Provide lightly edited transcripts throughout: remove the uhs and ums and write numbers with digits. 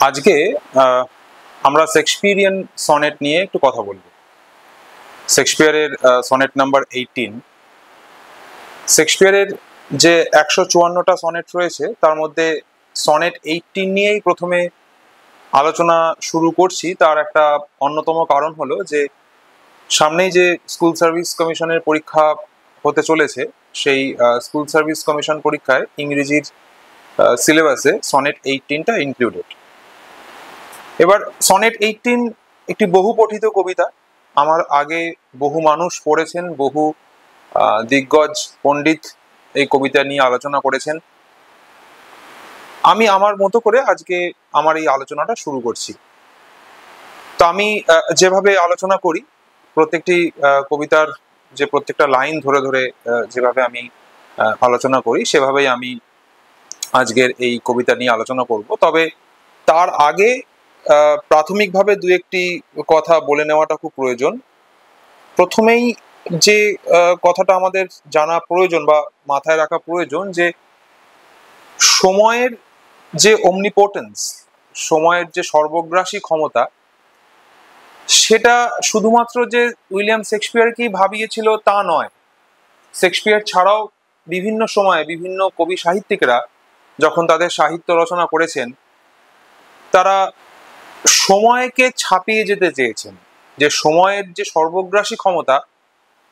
আজকে আমরা Shakespearean sonnet নিয়ে একটু কথা বলবো। শেক্সপিয়ারের সনেট নাম্বার 18। শেক্সপিয়ারের যে 154টা সনেট রয়েছে তার মধ্যে সনেট 18 নিয়েই প্রথমে আলোচনা শুরু করছি। তার একটা অন্যতম কারণ হলো যে সামনেই যে স্কুল সার্ভিস কমিশনের পরীক্ষা হতে চলেছে, সেই স্কুল সার্ভিস কমিশন পরীক্ষায় ইংরেজির সিলেবাসে সনেট 18টা ইনক্লুডেড। এবার সনেট 18 একটি বহু পঠিত কবিতা। আমার আগে বহু মানুষ পড়েছেন, বহু দিগ্গজ পণ্ডিত এই কবিতা নিয়ে আলোচনা করেছেন। আমি আমার মতো করে আজকে আমার এই আলোচনাটা শুরু করছি। তো আমি যেভাবে আলোচনা করি, প্রত্যেকটি কবিতার যে প্রত্যেকটা লাইন ধরে ধরে যেভাবে আমি আলোচনা করি, সেভাবেই আমি আজকের এই কবিতা নিয়ে আলোচনা করব। তবে তার আগে প্রাথমিকভাবে দু একটি কথা বলে নেওয়াটা খুব প্রয়োজন। প্রথমেই যে কথাটা আমাদের জানা প্রয়োজন বা মাথায় রাখা প্রয়োজন, যে সময়ের যে অমনিপোটেন্স, সময়ের যে সর্বগ্রাসী ক্ষমতা, সেটা শুধুমাত্র যে উইলিয়াম শেক্সপিয়ারকেই ভাবিয়েছিল তা নয়। শেক্সপিয়ার ছাড়াও বিভিন্ন সময়ে বিভিন্ন কবি সাহিত্যিকরা যখন তাদের সাহিত্য রচনা করেছেন, তারা সময়কে ছাপিয়ে যেতে চেয়েছেন, যে সময়ের যে সর্বগ্রাসী ক্ষমতা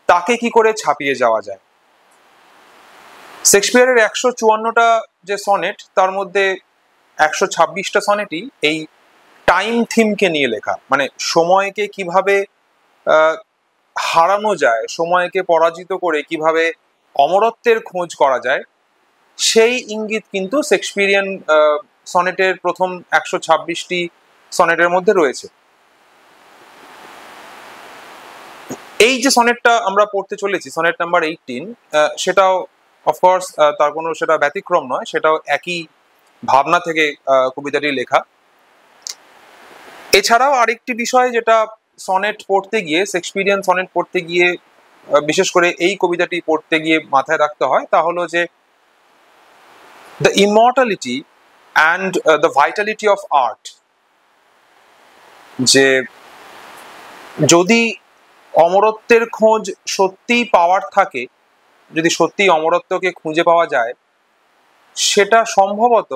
তাকে কি করে ছাপিয়ে যাওয়া যায়। শেক্সপিয়ারের 154টা যে সনেট, তার মধ্যে 126টা সনেটই এই টাইম থিমকে নিয়ে লেখা, মানে সময়কে কিভাবে হারানো যায়, সময়কে পরাজিত করে কিভাবে অমরত্বের খোঁজ করা যায়, সেই ইঙ্গিত কিন্তু শেক্সপিয়ারিয়ান সনেটের প্রথম 126টি সনেটের মধ্যে রয়েছে। এই যে সনেটটা আমরা পড়তে চলেছি, সনেট নাম্বার 18, সেটাও অফকোর্স তার কোনো সেটা ব্যতিক্রম নয়, সেটাও একই ভাবনা থেকে কবিতাটি লেখা। এছাড়াও আরেকটি বিষয় যেটা সনেট পড়তে গিয়ে, শেক্সপিয়ারিয়ান সনেট পড়তে গিয়ে, বিশেষ করে এই কবিতাটি পড়তে গিয়ে মাথায় রাখতে হয়, তা হলো যে the immortality and the Vitality of art. যে যদি অমরত্বের খোঁজ সত্যিই পাওয়ার থাকে, যদি সত্যিই অমরত্বকে খুঁজে পাওয়া যায়, সেটা সম্ভবত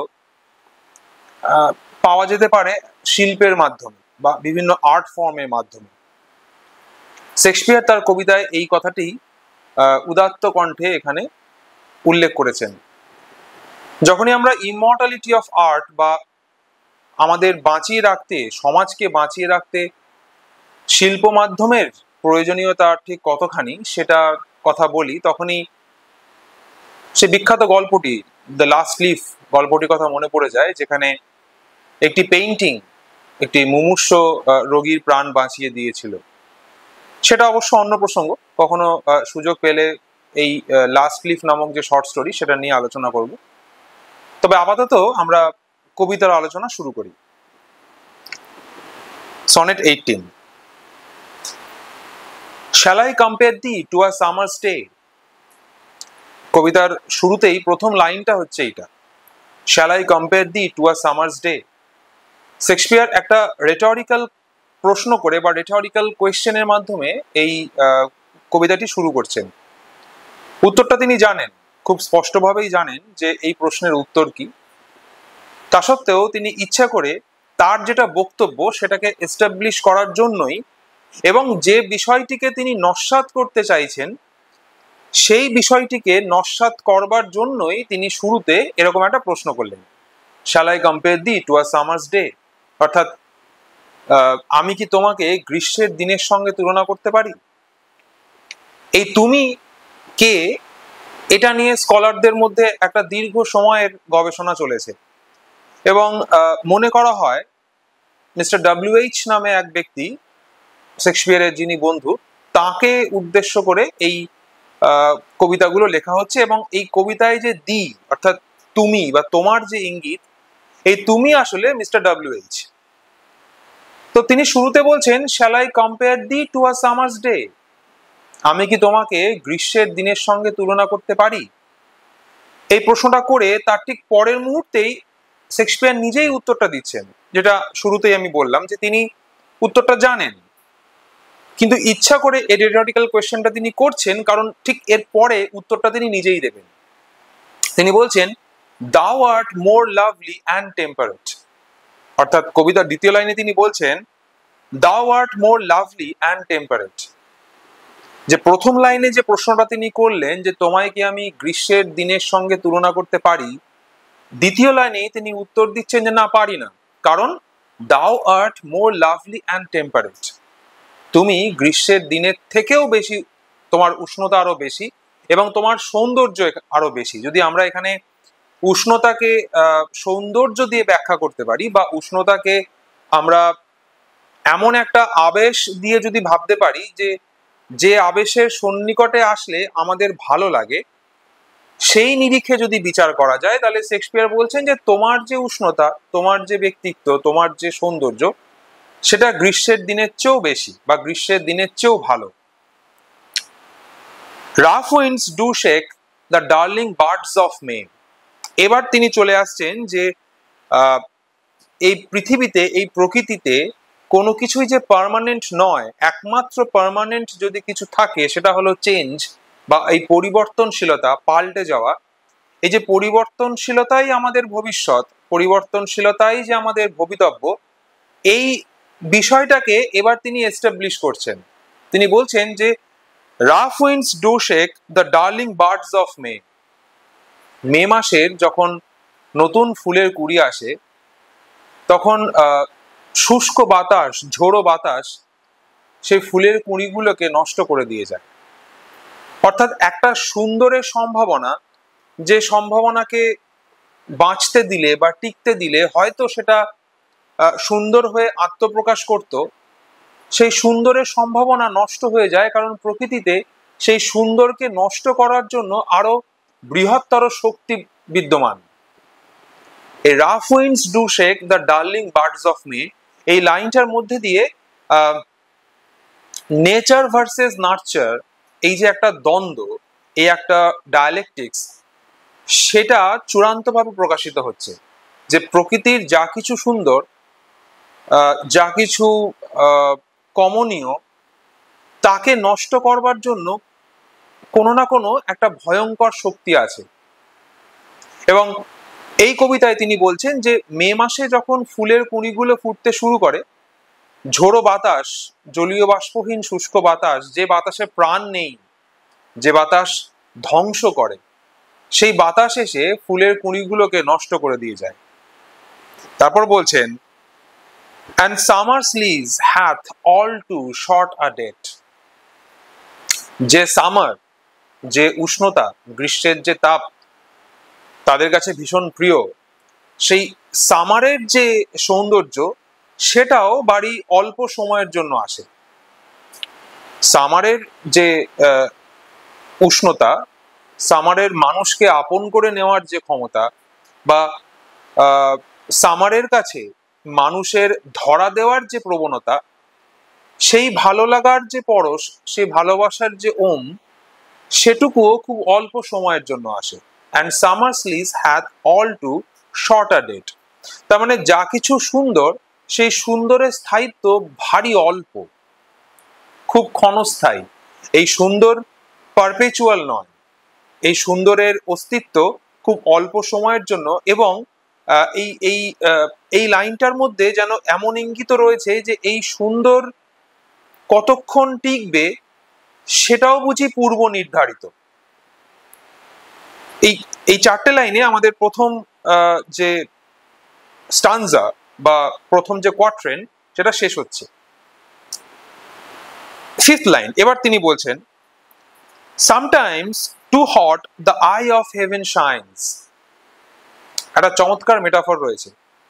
পাওয়া যেতে পারে শিল্পের মাধ্যমে বা বিভিন্ন আর্ট ফর্মের মাধ্যমে। শেক্সপিয়ার তার কবিতায় এই কথাটি উদাত্ত কণ্ঠে এখানে উল্লেখ করেছেন। যখনই আমরা ইমর্টালিটি অফ আর্ট বা আমাদের বাঁচিয়ে রাখতে, সমাজকে বাঁচিয়ে রাখতে শিল্প মাধ্যমের প্রয়োজনীয়তা ঠিক কতখানি সেটা কথা বলি, তখনই সে বিখ্যাত গল্পটি দ্য লাস্ট লিফ গল্পটির কথা মনে পড়ে যায়, যেখানে একটি পেইন্টিং একটি মুমূর্ষ রোগীর প্রাণ বাঁচিয়ে দিয়েছিল। সেটা অবশ্য অন্য প্রসঙ্গ, কখনো সুযোগ পেলে এই লাস্ট লিফ নামক যে শর্ট স্টোরি, সেটা নিয়ে আলোচনা করব। তবে আপাতত আমরা কবিতার আলোচনা শুরু করি। Sonnet 18। Shall I compare thee to a summer's day? কবিতার শুরুতেই প্রথম লাইনটা হচ্ছে এইটা, Shall I compare thee to a summer's day? Shakespeare একটা রেটরিক্যাল প্রশ্ন করে বা রেটরিক্যাল কোয়েশ্চেনের মাধ্যমে এই কবিতাটি শুরু করছেন। উত্তরটা তিনি জানেন, খুব স্পষ্টভাবেই জানেন যে এই প্রশ্নের উত্তর কি। তা সত্ত্বেও তিনি ইচ্ছা করে তার যেটা বক্তব্য সেটাকে এস্টাবলিশ করার জন্যই, এবং যে বিষয়টিকে তিনি নস্যাৎ করতে চাইছেন সেই বিষয়টিকে নস্যাৎ করবার জন্যই তিনি শুরুতে এরকম একটা প্রশ্ন করলেন, Shall I compare thee to a summer's day? অর্থাৎ আমি কি তোমাকে গ্রীষ্মের দিনের সঙ্গে তুলনা করতে পারি? এই তুমি কে, এটা নিয়ে স্কলারদের মধ্যে একটা দীর্ঘ সময়ের গবেষণা চলেছে, এবং মনে করা হয় মিস্টার WH নামে এক ব্যক্তি, শেক্সপিয়ারের যিনি বন্ধু, তাকে উদ্দেশ্য করে এই কবিতাগুলো লেখা হচ্ছে। এবং এই কবিতায় যে দি অর্থাৎ তুমি বা তোমার যে ইঙ্গিত, এই তুমি আসলে মিস্টার WH। তো তিনি শুরুতে বলছেন, Shall I compare thee to a summer's day? আমি কি তোমাকে গ্রীষ্মের দিনের সঙ্গে তুলনা করতে পারি? এই প্রশ্নটা করে তার ঠিক পরের মুহূর্তেই শেক্সপিয়ার নিজেই উত্তরটা দিচ্ছেন, যেটা শুরুতেই আমি বললাম যে তিনি উত্তরটা জানেন, কিন্তু ইচ্ছা করে এই রেটরিক্যাল কোয়েশ্চেনটা তিনি করছেন, কারণ ঠিক এর পরে উত্তরটা তিনি নিজেই দেবেন। তিনি বলছেন, দাও art more lovely and temperate. অর্থাৎ কবিতার দ্বিতীয় লাইনে তিনি বলছেন, দাও art more lovely and temperate. যে প্রথম লাইনে যে প্রশ্নটা তিনি করলেন যে তোমায় কি আমি গ্রীষ্মের দিনের সঙ্গে তুলনা করতে পারি, দ্বিতীয় লাইনে তিনি উত্তর দিচ্ছেন যে না, পারি না, কারণ দাও art more lovely and temperate, তুমি গ্রীষ্মের দিনের থেকেও বেশি, তোমার উষ্ণতা আরো বেশি এবং তোমার সৌন্দর্য আরো বেশি। যদি আমরা এখানে উষ্ণতাকে সৌন্দর্য দিয়ে ব্যাখ্যা করতে পারি, বা উষ্ণতাকে আমরা এমন একটা আবেশ দিয়ে যদি ভাবতে পারি যে যে আবেশের সন্নিকটে আসলে আমাদের ভালো লাগে, সেই নিরিখে যদি বিচার করা যায়, তাহলে শেক্সপিয়ার বলছেন যে তোমার যে উষ্ণতা, তোমার যে ব্যক্তিত্ব, তোমার যে সৌন্দর্য, সেটা গ্রীষ্মের দিনের চেয়েও বেশি বা গ্রীষ্মের দিনের চেয়েও ভালো। Rough winds do shake the darling birds of মে। এবার তিনি চলে আসছেন যে এই পৃথিবীতে, এই প্রকৃতিতে কোনো কিছুই যে পার্মানেন্ট নয়, একমাত্র পার্মানেন্ট যদি কিছু থাকে সেটা হলো চেঞ্জ, বা এই পরিবর্তনশীলতা, পাল্টে যাওয়া। এই যে পরিবর্তনশীলতাই আমাদের ভবিষ্যৎ, পরিবর্তনশীলতাই যে আমাদের ভবিতব্য, এই বিষয়টাকে এবার তিনি এস্টাবলিশ করছেন। তিনি বলছেন যে rough winds do shake the darling birds of May. May মাসের যখন নতুন ফুলের কুড়ি আসে, তখন শুষ্ক বাতাস, ঝোড়ো বাতাস সেই ফুলের কুঁড়িগুলোকে নষ্ট করে দিয়ে যায়। অর্থাৎ একটা সুন্দরের সম্ভাবনা, যে সম্ভাবনাকে বাঁচতে দিলে বা টিকতে দিলে হয়তো সেটা সুন্দর হয়ে আত্মপ্রকাশ করত, সেই সুন্দরের সম্ভাবনা নষ্ট হয়ে যায়, কারণ প্রকৃতিতে সেই সুন্দরকে নষ্ট করার জন্য আরো বৃহত্তর শক্তি বিদ্যমান। এই rough winds do shake the darling birds of মে, এই লাইনটার মধ্যে দিয়ে নেচার ভার্সেস নার্চার, এই যে একটা দ্বন্দ্ব, এই একটা ডায়ালেকটিক্স, সেটা চূড়ান্তভাবে প্রকাশিত হচ্ছে। যে প্রকৃতির যা কিছু সুন্দর, যা কিছু কমনীয়, তাকে নষ্ট করবার জন্য কোনো না কোনো একটা ভয়ঙ্কর শক্তি আছে। এবং এই কবিতায় তিনি বলছেন যে মে মাসে যখন ফুলের কুঁড়িগুলো ফুটতে শুরু করে, ঝোড়ো বাতাস, জলীয় বাষ্পহীন শুষ্ক বাতাস, যে বাতাসে প্রাণ নেই, যে বাতাস ধ্বংস করে, সেই বাতাস এসে ফুলের কুঁড়িগুলোকে নষ্ট করে দিয়ে যায়। তারপর বলছেন, and summer's lease hath all too short a date। যে সামার, যে উষ্ণতা, গ্রীষ্মের যে তাপ তাদের কাছে ভীষণ প্রিয়, সেই সামারের যে সৌন্দর্য, সেটাও বাড়ি অল্প সময়ের জন্য আসে। সামারের যে উষ্ণতা, সামারের মানুষকে আপন করে নেওয়ার যে ক্ষমতা, বা সামারের কাছে মানুষের ধরা দেওয়ার যে প্রবণতা, সেই ভালো লাগার যে পরশ, সেই ভালোবাসার যে ওম, সেটুকুও খুব অল্প সময়ের জন্য আসে। and summer's lease hath all too short a date। তার মানে যা কিছু সুন্দর, সেই সুন্দরের স্থায়িত্ব ভারী অল্প, খুব ক্ষণস্থায়ী। এই সুন্দর পারপেচুয়াল নয়, এই সুন্দরের অস্তিত্ব খুব অল্প সময়ের জন্য। এবং এই এই এই লাইনটার মধ্যে যেন এমন ইঙ্গিত রয়েছে যে এই সুন্দর কতক্ষণ টিকবে সেটাও বুঝি পূর্ব নির্ধারিত। এই এই চারটে লাইনে আমাদের প্রথম যে স্টানজা বা প্রথম যে কোয়াট্রেন, সেটা শেষ হচ্ছে। ফিফথ লাইন, এবার তিনি বলছেন, sometimes too hot the eye of heaven shines। একটা চমৎকার মেটাফর রয়েছে,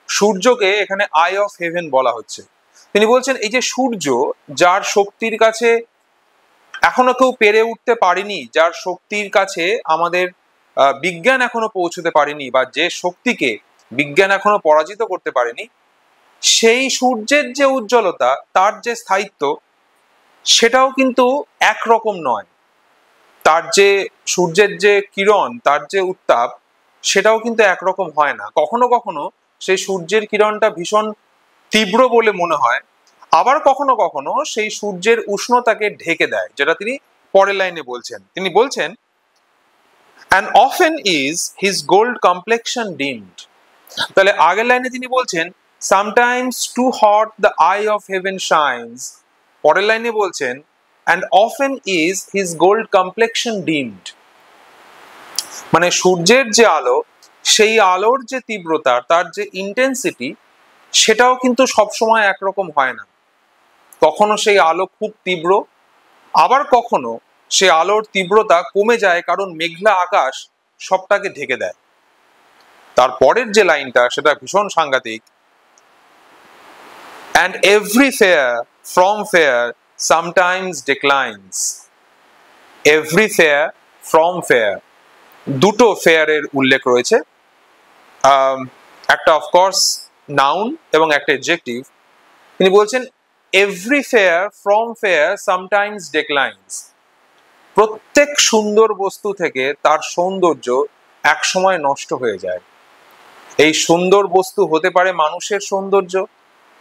সূর্যকে এখানে আই অফ হেভেন বলা হচ্ছে। তিনি বলছেন এই যে সূর্য, যার শক্তির কাছে এখনো কেউ পেরে উঠতে পারেনি, যার শক্তির কাছে আমাদের বিজ্ঞান এখনো পৌঁছতে পারেনি, বা যে শক্তিকে বিজ্ঞান এখনো পরাজিত করতে পারেনি, সেই সূর্যের যে উজ্জ্বলতা, তার যে স্থায়িত্ব, সেটাও কিন্তু একরকম নয়। তার যে সূর্যের যে কিরণ, তার যে উত্তাপ, সেটাও কিন্তু একরকম হয় না। কখনো কখনো সেই সূর্যের কিরণটা ভীষণ তীব্র বলে মনে হয়, আবার কখনো কখনো সেই সূর্যের উষ্ণতাকে ঢেকে দেয়, যেটা তিনি পরের লাইনে বলছেন। তিনি বলছেন, and often is his gold complexion dimmed. তাহলে আগের লাইনে তিনি বলছেন sometimes too hot the eye of heaven shines, পরের লাইনে বলছেন and often is his gold complexion dimmed। মানে সূর্যের যে আলো, সেই আলোর যে তীব্রতা, তার যে ইন্টেন্সিটি, সেটাও কিন্তু সবসময় একরকম হয় না। কখনো সেই আলো খুব তীব্র, আবার কখনো সে আলোর তীব্রতা কমে যায়, কারণ মেঘলা আকাশ সবটাকে ঢেকে দেয়। তারপরের যে লাইনটা সেটা ভীষণ সাংঘাতিক, and every fair from fair sometimes declines। every fair from fair, দুটো ফেয়ারের উল্লেখ রয়েছে, একটা অফকোর্স নাউন এবং একটা এডজেক্টিভ। তিনি বলছেন every fair from fair sometimes declines। প্রত্যেক সুন্দর বস্তু থেকে তার সৌন্দর্য একসময় নষ্ট হয়ে যায়। এই সুন্দর বস্তু হতে পারে মানুষের সৌন্দর্য,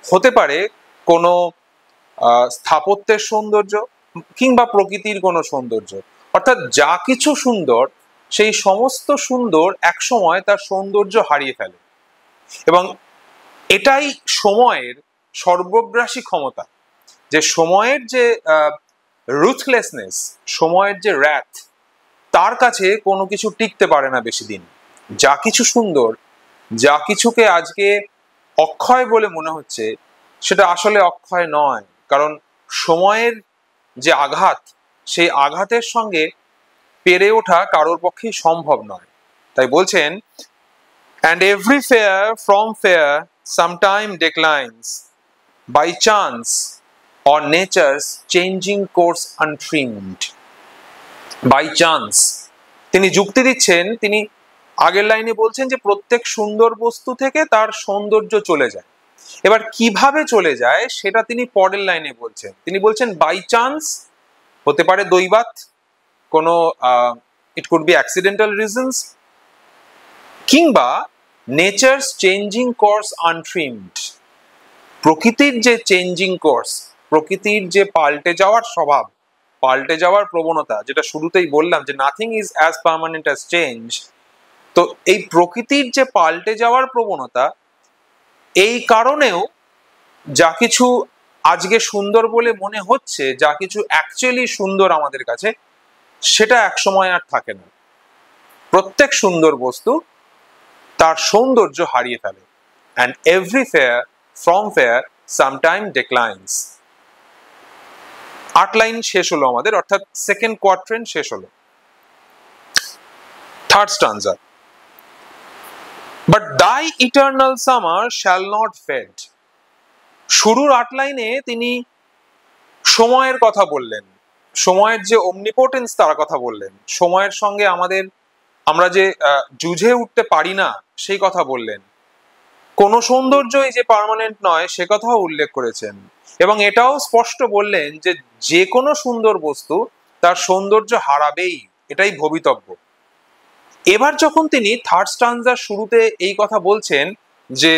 হতে পারে কোনো স্থাপত্যের সৌন্দর্য, কিংবা প্রকৃতির কোনো সৌন্দর্য। অর্থাৎ যা কিছু সুন্দর, সেই সমস্ত সুন্দর একসময় তার সৌন্দর্য হারিয়ে ফেলে। এবং এটাই সময়ের সর্বগ্রাসী ক্ষমতা, যে সময়ের যে রুথলেসনেস, সময়ের যে wrath, তার কাছে কোনো কিছু টিকতে পারে না বেশি দিন। যা কিছু সুন্দর, যা কিছুকে আজকে অক্ষয় বলে মনে হচ্ছে, সেটা আসলে অক্ষয় নয়, কারণ সময়ের যে আঘাত, সেই আঘাতের সঙ্গে পেরে ওঠা কারোর পক্ষেই সম্ভব নয়। তাই বলছেন, and every fair from fair sometime declines by chance or nature's changing course untrimmed। by chance, তিনি যুক্তি দিচ্ছেন, তিনি আগের লাইনে বলছেন যে প্রত্যেক সুন্দর বস্তু থেকে তার সৌন্দর্য চলে যায়। এবার কিভাবে চলে যায় সেটা তিনি পরের লাইনে বলছেন। তিনি বলছেন বাই চান্স, হতে পারে দৈবাৎ, কোনো it could be accidental reasons, কিংবা নেচারস চেঞ্জিং কোর্স আনট্রিমড, প্রকৃতির যে চেঞ্জিং কোর্স, প্রকৃতির যে পাল্টে যাওয়ার স্বভাব, পাল্টে যাওয়ার প্রবণতা, যেটা শুরুতেই বললাম যে nothing is as permanent as change. তো এই প্রকৃতির যে পাল্টে যাওয়ার প্রবণতা, এই কারণেও যা কিছু আজকে সুন্দর বলে মনে হচ্ছে, যা কিছু অ্যাকচুয়ালি সুন্দর আমাদের কাছে, সেটা একসময় আর থাকে না। প্রত্যেক সুন্দর বস্তু তার সৌন্দর্য হারিয়ে ফেলে। and every fair from fair sometime declines। 8 line শেষ হলো আমাদের, অর্থাৎ সেকেন্ড কোয়াড্রেন্ট শেষ হলো। Third stanza, but thy eternal summer shall not fade। শুরুর 8 লাইনে তিনি সময়ের কথা বললেন, সময়ের যে omnipotence তার কথা বললেন, সময়ের সঙ্গে আমরা যে যুঝে উঠতে পারি না সেই কথা বললেন, কোন সৌন্দর্যই যে পার্মানেন্ট নয় সে কথাও উল্লেখ করেছেন, এবং এটাও স্পষ্ট বললেন যে যে কোনো সুন্দর বস্তু তার সৌন্দর্য হারাবেই, এটাই ভবিতব্য। এবার যখন তিনি থার্ড স্টানজার শুরুতে এই কথা বলছেন যে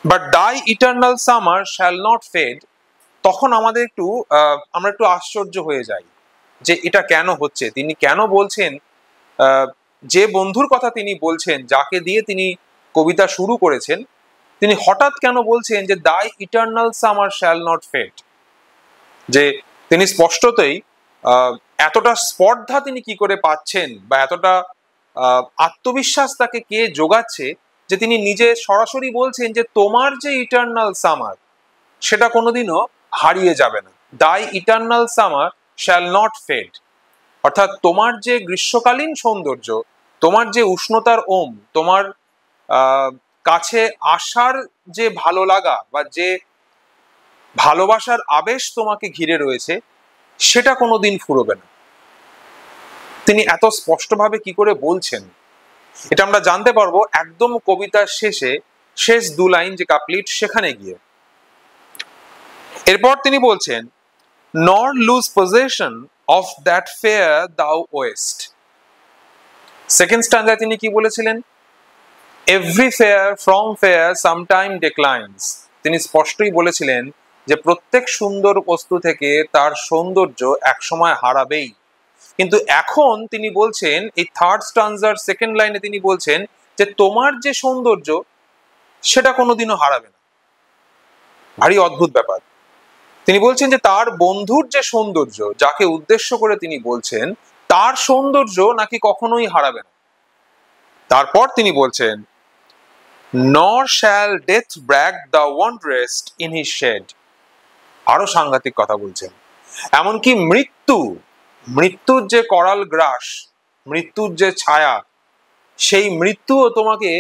but thy eternal summer shall not fade, তখন আমরা একটু আশ্চর্য হয়ে যাই যে এটা কেন হচ্ছে। তিনি কেন বলছেন, যে বন্ধুর কথা তিনি বলছেন, যাকে দিয়ে তিনি কবিতা শুরু করেছেন, তিনি হঠাৎ কেন বলছেন যে thy eternal summer shall not fade। যে তিনি স্পষ্টতই এতটা স্পর্ধা তিনি কি করে পাচ্ছেন, বা এতটা আত্মবিশ্বাস তাকে কে যোগাচ্ছে, যে তিনি নিজে সরাসরি বলছেন যে তোমার যে ইটার্নাল সামার, সেটা কোনোদিনও হারিয়ে যাবে না। thy eternal summer shall not fade, অর্থাৎ তোমার যে গ্রীষ্মকালীন সৌন্দর্য, তোমার যে উষ্ণতার ওম, তোমার কাছে আসার যে ভালো লাগা বা যে ভালোবাসার আবেশ তোমাকে ঘিরে রয়েছে, সেটা কোনোদিন ফুরোবে না। তিনি এত স্পষ্টভাবে কি করে বলছেন, এটা আমরা জানতে পারবো একদম কবিতার শেষ 2 লাইন যে কাপ্লিট, সেখানে গিয়ে। এরপর তিনি বলছেন nor lose possession of that fair thou owest। Second স্ট্যান্জায় তিনি কি বলেছিলেন, every fair from fair sometime declines. তিনি স্পষ্টই বলেছিলেন যে প্রত্যেক সুন্দর বস্তু থেকে তার সৌন্দর্য একসময় হারাবেই। কিন্তু এখন তিনি বলছেন, এই থার্ড স্টানজার সেকেন্ড লাইনে তিনি বলছেন যে তোমার যে সৌন্দর্য সেটা কোনোদিনও হারাবে না। ভারী অদ্ভুত ব্যাপার। তিনি বলছেন যে তার বন্ধুর যে সৌন্দর্য, যাকে উদ্দেশ্য করে তিনি বলছেন, তার সৌন্দর্য নাকি কখনোই হারাবে না। তারপর তিনি বলছেন, nor shall death brag the wondrous in his shade। আরো সাংঘাতিক কথা বলছেন, এমনকি মৃত্যুর যে করাল গ্রাস, মৃত্যুর যে ছায়া, সেই মৃত্যুও তোমাকে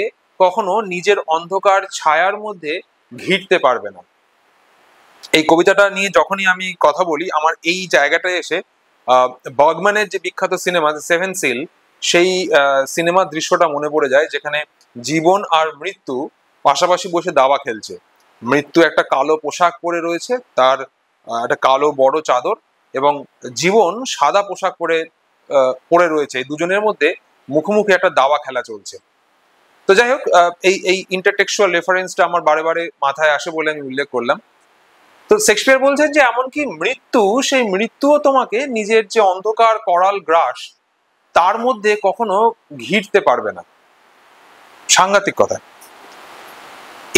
কখনো নিজের অন্ধকার ছায়ার মধ্যে ঘিরতে পারবে না। এই কবিতাটা নিয়ে যখনই আমি কথা বলি, আমার এই জায়গাটায় এসে বর্গম্যানের যে বিখ্যাত সিনেমা সেভেন সিল, সেই সিনেমার দৃশ্যটা মনে পড়ে যায়, যেখানে জীবন আর মৃত্যু পাশাপাশি বসে দাবা খেলছে। মৃত্যু একটা কালো পোশাক পরে রয়েছে, তার একটা কালো বড় চাদর, এবং জীবন সাদা পোশাক পরে রয়েছে। এই দুজনের মধ্যে মুখোমুখি একটা দাবা খেলা চলছে। তো যাই হোক, এই ইন্টারটেক্সচুয়াল রেফারেন্সটা আমার বারে বারে মাথায় আসে বলে আমি উল্লেখ করলাম। তো শেক্সপিয়ার বলছেন যে এমনকি সেই মৃত্যুও তোমাকে নিজের যে অন্ধকার করাল গ্রাস, তার মধ্যে কখনো ঘিরতে পারবে না। সাংঘাতিক কথা।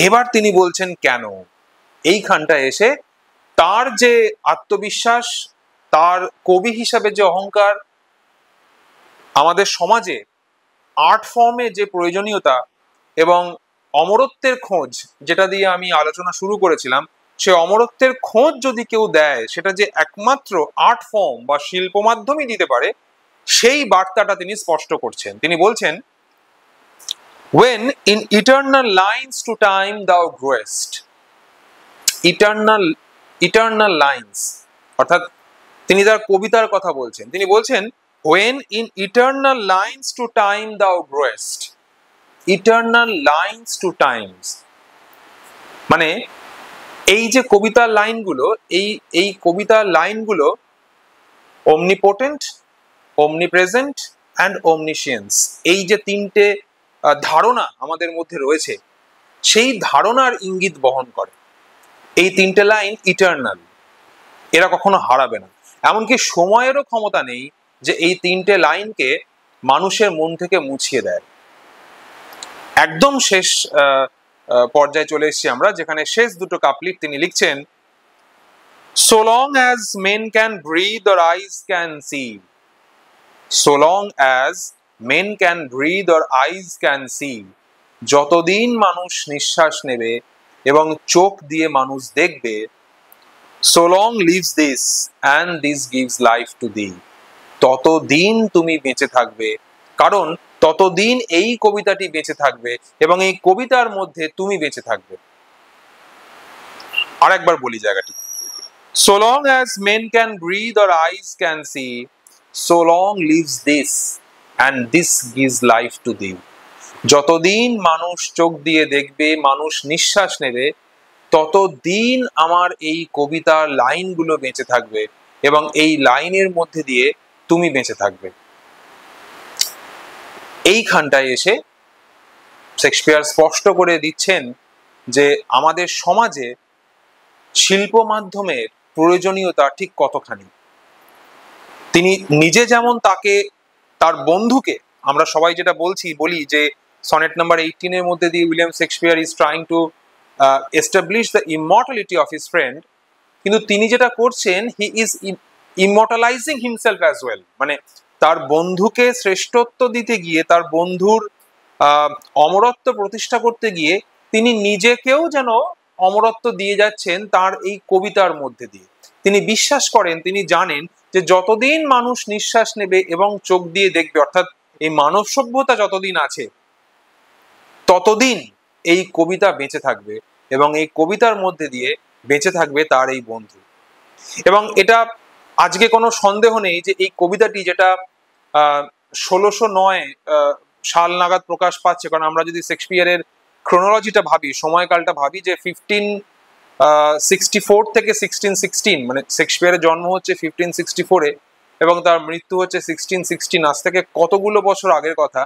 এবার তিনি বলছেন কেন। এইখানটা এসে তার যে আত্মবিশ্বাস, তার কবি হিসাবে যে অহংকার, আমাদের সমাজে আর্ট ফর্মে যে প্রয়োজনীয়তা এবং অমরত্বের খোঁজ, যেটা দিয়ে আমি আলোচনা শুরু করেছিলাম, সে অমরত্বের খোঁজ যদি কেউ দেয়, সেটা যে একমাত্র আর্ট ফর্ম বা শিল্প মাধ্যমই দিতে পারে, সেই বার্তাটা তিনি স্পষ্ট করছেন। তিনি বলছেন, when in eternal lines to time thou growest, eternal lines, অর্থাৎ তিনি তার কবিতার কথা বলছেন। তিনি বলছেন, when in eternal lines to time thou growest, eternal lines to times, মানে এই যে কবিতার লাইনগুলো, এই কবিতার লাইনগুলো omnipotent, omnipresent and omniscience, এই যে তিনটে ধারণা আমাদের মধ্যে রয়েছে, সেই ধারণার ইঙ্গিত বহন করে। এই তিনটে লাইন ইটার্নাল, এরা কখনো হারাবে না। এমনকি সময়েরও ক্ষমতা নেই যে এই তিনটে লাইনকে মানুষের মন থেকে মুছিয়ে দেয়। একদম শেষ পর্যায়ে চলে এসেছি আমরা, যেখানে শেষ দুটো কাপলিট তিনি লিখছেন, so long as men can breathe or eyes can see, so long as men can breathe or eyes can see, যতদিন মানুষ নিঃশ্বাস নেবে এবং চোখ দিয়ে মানুষ দেখবে, so long lives this and this gives life to thee, ততদিন তুমি বেঁচে থাকবে, কারণ ততদিন এই কবিতাটি বেঁচে থাকবে এবং এই কবিতার মধ্যে তুমি বেঁচে থাকবে। আরেকবার বলি জায়গাটি, so long as men can breathe or eyes can see, so long lives this and this gives life to thee, যতদিন মানুষ চোখ দিয়ে দেখবে, মানুষ নিঃশ্বাস নেবে, ততদিন আমার এই কবিতার লাইনগুলো বেঁচে থাকবে এবং এই লাইনের মধ্যে দিয়ে তুমি বেঁচে থাকবে। এইখানটায় এসে শেক্সপিয়ার স্পষ্ট করে দিচ্ছেন যে আমাদের সমাজে শিল্প মাধ্যমের প্রয়োজনীয়তা ঠিক কতখানি। তিনি নিজে যেমন তার বন্ধুকে, আমরা সবাই যেটা বলি যে সনেট নাম্বার 18 এর মধ্যে দিয়ে William Shakespeare is trying to establish the immortality of his friend, কিন্তু তিনি যেটা করছেন, he is immortalising himself as well. মানে তার বন্ধুকে শ্রেষ্ঠত্ব দিতে গিয়ে, তার বন্ধুর অমরত্ব প্রতিষ্ঠা করতে গিয়ে তিনি নিজেকেও যেন অমরত্ব দিয়ে যাচ্ছেন তার এই কবিতার মধ্যে দিয়ে। তিনি বিশ্বাস করেন, তিনি জানেন যে যতদিন মানুষ নিঃশ্বাস নেবে এবং চোখ দিয়ে দেখবে, অর্থাৎ এই মানব সভ্যতা যতদিন আছে, ততদিন এই কবিতা বেঁচে থাকবে এবং এই কবিতার মধ্যে দিয়ে বেঁচে থাকবে তার এই বন্ধু। এবং এটা আজকে কোনো সন্দেহ নেই যে এই কবিতাটি, যেটা 1609 সাল নাগাদ প্রকাশ পাচ্ছে, কারণ আমরা যদি শেক্সপিয়ারের ক্রোনোলজিটা ভাবি, সময়কালটা ভাবি, যে 1564 থেকে 1616, মানে শেক্সপিয়ারের জন্ম হচ্ছে 1564 এবং তার মৃত্যু হচ্ছে 1616, আজ থেকে কতগুলো বছর আগের কথা।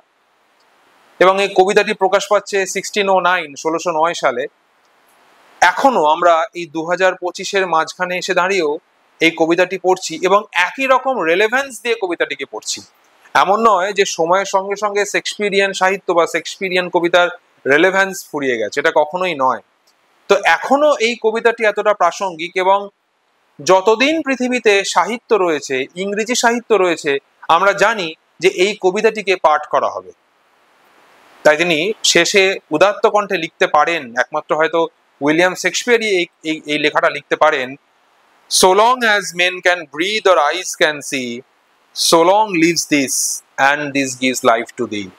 এবং এই কবিতাটি প্রকাশ পাচ্ছে 1609 সালে। এখনো আমরা এই 2025-এর মাঝখানে এসে দাঁড়িয়েও এই কবিতাটি পড়ছি এবং একই রকম রেলেভেন্স দিয়ে কবিতাটিকে পড়ছি। এমন নয় যে সময়ের সঙ্গে সঙ্গে শেক্সপিয়ারিয়ান সাহিত্য বা শেক্সপিয়ারিয়ান কবিতার রেলেভেন্স ফুরিয়ে গেছে, এটা কখনোই নয়। তো এখনো এই কবিতাটি এতটা প্রাসঙ্গিক এবং যতদিন পৃথিবীতে সাহিত্য রয়েছে, ইংরেজি সাহিত্য রয়েছে, আমরা জানি যে এই কবিতাটিকে পাঠ করা হবে। তাই তিনি শেষে উদাত্ত কণ্ঠে লিখতে পারেন, একমাত্র হয়তো উইলিয়াম শেক্সপিয়ারই এই লেখাটা লিখতে পারেন, so long as men can breathe or eyes can see, so long lives this and this gives life to thee.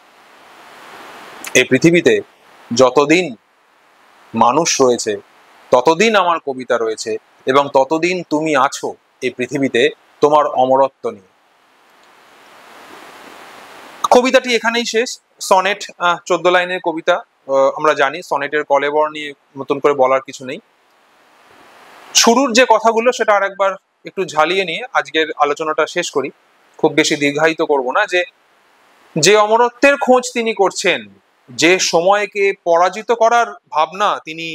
এই পৃথিবীতে যতদিন মানুষ রয়েছে ততদিন আমার কবিতা রয়েছে এবং ততদিন তুমি আছো এই পৃথিবীতে তোমার অমরত্ব নিয়ে। কবিতাটি এখানেই শেষ। সনেট 14 লাইনের কবিতা, আমরা জানি সনেটের কলেবর নিয়ে নতুন করে বলার কিছু নেই। শুরুর যে কথাগুলো সেটা আরেকবার একটু ঝালিয়ে নিয়ে আজকের আলোচনাটা শেষ করি, খুব বেশি দীর্ঘায়িত করব না। যে অমরত্বের খোঁজ তিনি করছেন, যে সময়কে পরাজিত করার ভাবনা তিনি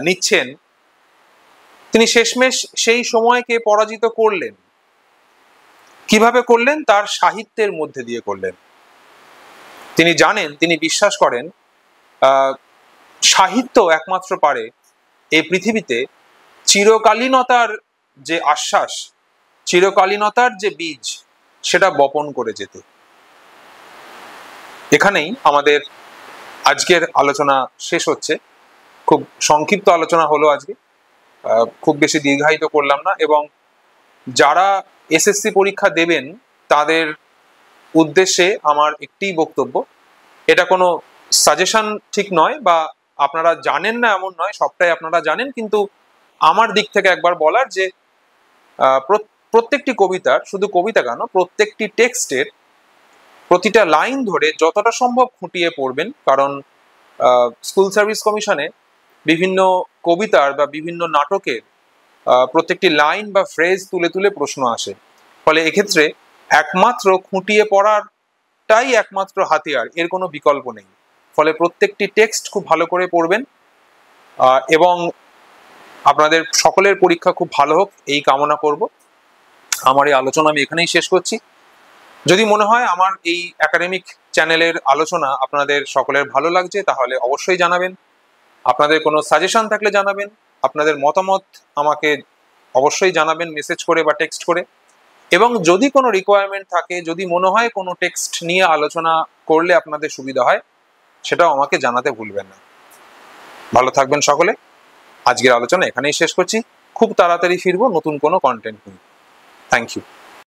নিচ্ছেন, তিনি শেষমেশ সেই সময়কে পরাজিত করলেন। কিভাবে করলেন? তার সাহিত্যের মধ্যে দিয়ে করলেন। তিনি জানেন, তিনি বিশ্বাস করেন সাহিত্য একমাত্র পারে এই পৃথিবীতে চিরকালীনতার যে আশ্বাস, চিরকালীনতার যে বীজ, সেটা বপন করে যেতে। এখানেই আমাদের আজকের আলোচনা শেষ হচ্ছে। খুব সংক্ষিপ্ত আলোচনা হলো আজকে, খুব বেশি দীর্ঘায়িত করলাম না। এবং যারা এসএসসি পরীক্ষা দেবেন তাদের উদ্দেশ্যে আমার একটি বক্তব্য, এটা কোনো সাজেশন ঠিক নয় বা আপনারা জানেন না এমন নয়, সবটাই আপনারা জানেন, কিন্তু আমার দিক থেকে একবার বলার যে প্রত্যেকটি কবিতার, শুধু কবিতা কেন, প্রত্যেকটি টেক্সটের প্রতিটা লাইন ধরে যতটা সম্ভব খুঁটিয়ে পড়বেন। কারণ স্কুল সার্ভিস কমিশনে বিভিন্ন কবিতার বা বিভিন্ন নাটকের প্রত্যেকটি লাইন বা ফ্রেজ তুলে তুলে প্রশ্ন আসে। ফলে এক্ষেত্রে একমাত্র খুঁটিয়ে পড়ারটাই একমাত্র হাতিয়ার, এর কোনো বিকল্প নেই। ফলে প্রত্যেকটি টেক্সট খুব ভালো করে পড়বেন এবং আপনাদের সকলের পরীক্ষা খুব ভালো হোক এই কামনা করব। আমার এই আলোচনা আমি এখানেই শেষ করছি। যদি মনে হয় আমার এই একাডেমিক চ্যানেলের আলোচনা আপনাদের সকলের ভালো লাগছে তাহলে অবশ্যই জানাবেন। আপনাদের কোনো সাজেশন থাকলে জানাবেন, আপনাদের মতামত আমাকে অবশ্যই জানাবেন মেসেজ করে বা টেক্সট করে। এবং যদি কোনো রিকোয়ারমেন্ট থাকে, যদি মনে হয় কোনো টেক্সট নিয়ে আলোচনা করলে আপনাদের সুবিধা হয়, সেটাও আমাকে জানাতে ভুলবেন না। ভালো থাকবেন সকলে। আজকের আলোচনা এখানেই শেষ করছি। খুব তাড়াতাড়ি ফিরবো নতুন কোনো কন্টেন্ট নিয়ে। Thank you.